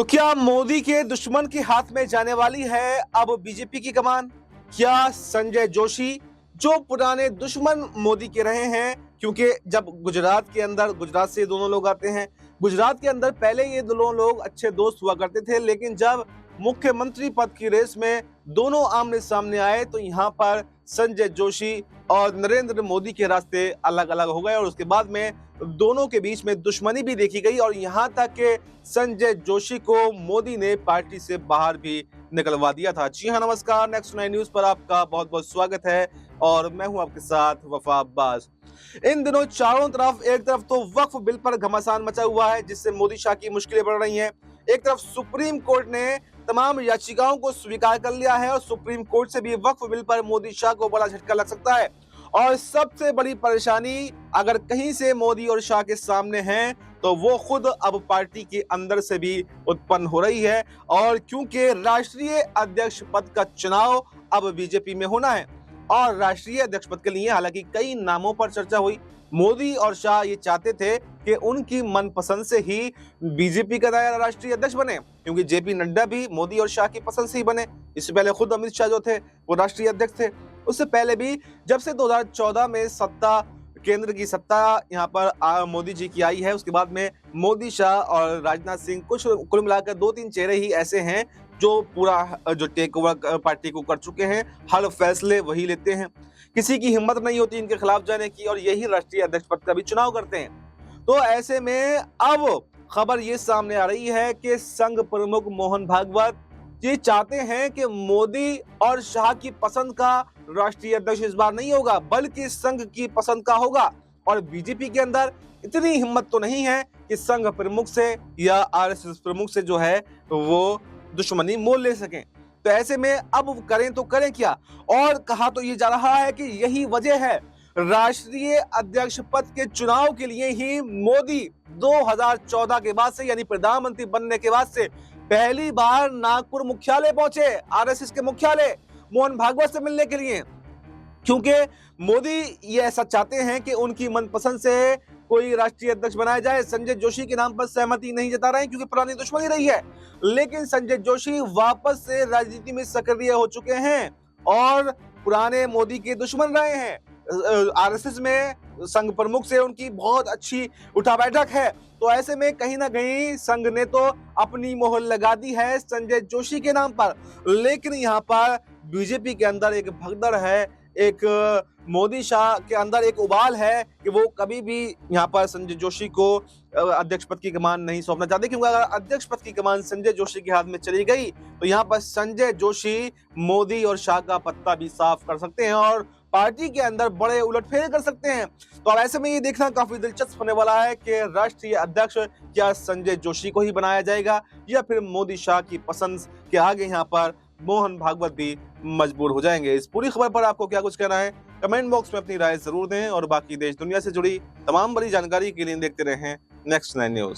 तो क्या मोदी के दुश्मन के हाथ में जाने वाली है अब बीजेपी की कमान? क्या संजय जोशी जो पुराने दुश्मन मोदी के रहे हैं, क्योंकि जब गुजरात के अंदर गुजरात से दोनों लोग आते हैं, गुजरात के अंदर पहले ये दोनों लोग अच्छे दोस्त हुआ करते थे, लेकिन जब मुख्यमंत्री पद की रेस में दोनों आमने सामने आए तो यहाँ पर संजय जोशी और नरेंद्र मोदी के रास्ते अलग अलग हो गए और उसके बाद में दोनों के बीच में दुश्मनी भी देखी गई और यहाँ तक कि संजय जोशी को मोदी ने पार्टी से बाहर भी निकलवा दिया था। जी हाँ, नमस्कार, नेक्स्ट 9 न्यूज पर आपका बहुत बहुत स्वागत है और मैं हूं आपके साथ वफा अब्बास। इन दिनों चारों तरफ, एक तरफ तो वक्फ बिल पर घमासान मचा हुआ है जिससे मोदी शाह की मुश्किलें बढ़ रही हैं, एक तरफ सुप्रीम कोर्ट ने तमाम याचिकाओं को स्वीकार कर लिया है और सुप्रीम कोर्ट से भी वक्फ बिल पर मोदी शाह को बड़ा झटका लग सकता है। और सबसे बड़ी परेशानी अगर कहीं से मोदी और शाह के सामने है तो वो खुद अब पार्टी के अंदर से भी उत्पन्न हो रही है, और क्योंकि राष्ट्रीय अध्यक्ष पद का चुनाव अब बीजेपी में होना है और राष्ट्रीय अध्यक्ष पद के लिए हालांकि कई नामों पर चर्चा हुई। मोदी और शाह ये चाहते थे कि उनकी मनपसंद से ही बीजेपी का नया राष्ट्रीय अध्यक्ष बने, क्योंकि जेपी नड्डा भी मोदी और शाह की पसंद से ही बने। इससे पहले खुद अमित शाह जो थे वो राष्ट्रीय अध्यक्ष थे। उससे पहले भी जब से 2014 में केंद्र की सत्ता यहाँ पर मोदी जी की आई है, उसके बाद में मोदी, शाह और राजनाथ सिंह, कुल मिलाकर 2-3 चेहरे ही ऐसे हैं जो पूरा जो टेक ओवर पार्टी को कर चुके हैं। हर फैसले वही लेते हैं, किसी की हिम्मत नहीं होती इनके खिलाफ जाने की और यही राष्ट्रीय अध्यक्ष पद का भी चुनाव करते हैं। तो ऐसे में अब खबर ये सामने आ रही है कि संघ प्रमुख मोहन भागवत ये चाहते हैं कि मोदी और शाह की पसंद का राष्ट्रीय अध्यक्ष इस बार नहीं होगा बल्कि संघ की पसंद का होगा। और बीजेपी के अंदर इतनी हिम्मत तो नहीं है कि संघ प्रमुख से या आरएसएस प्रमुख से जो है वो दुश्मनी मोल ले सकें। तो ऐसे में अब करें तो करें क्या? और कहा तो ये जा रहा है कि यही वजह है राष्ट्रीय अध्यक्ष पद के चुनाव के लिए ही मोदी 2014 के बाद से, यानी प्रधानमंत्री बनने के बाद से पहली बार नागपुर मुख्यालय पहुंचे, आरएसएस के मुख्यालय, मोहन भागवत से मिलने के लिए, क्योंकि मोदी ये ऐसा चाहते हैं कि उनकी मनपसंद से कोई राष्ट्रीय अध्यक्ष बनाया जाए। संजय जोशी के नाम पर सहमति नहीं जता रहे हैं क्योंकि पुरानी दुश्मनी रही है, लेकिन संजय जोशी वापस से राजनीति में सक्रिय हो चुके हैं और पुराने मोदी के दुश्मन रहे हैं। आरएसएस में संघ प्रमुख से उनकी बहुत अच्छी उठा बैठक है। तो ऐसे में कहीं ना कहीं संघ ने तो अपनी मोहर लगा दी है संजय जोशी के नाम पर, लेकिन यहाँ पर बीजेपी के अंदर एक भगदड़ है, एक मोदी शाह के अंदर एक उबाल है कि वो कभी भी यहाँ पर संजय जोशी को अध्यक्ष पद की कमान नहीं सौंपना चाहते, क्योंकि अगर अध्यक्ष पद की कमान संजय जोशी के हाथ में चली गई तो यहाँ पर संजय जोशी मोदी और शाह का पत्ता भी साफ कर सकते हैं और पार्टी के अंदर बड़े उलटफेर कर सकते हैं। तो अब ऐसे में ये देखना काफी दिलचस्प होने वाला है कि राष्ट्रीय अध्यक्ष क्या संजय जोशी को ही बनाया जाएगा या फिर मोदी शाह की पसंद के आगे यहाँ पर मोहन भागवत भी मजबूर हो जाएंगे। इस पूरी खबर पर आपको क्या कुछ कहना है, कमेंट बॉक्स में अपनी राय जरूर दें और बाकी देश दुनिया से जुड़ी तमाम बड़ी जानकारी के लिए देखते रहें नेक्स्ट 9 न्यूज।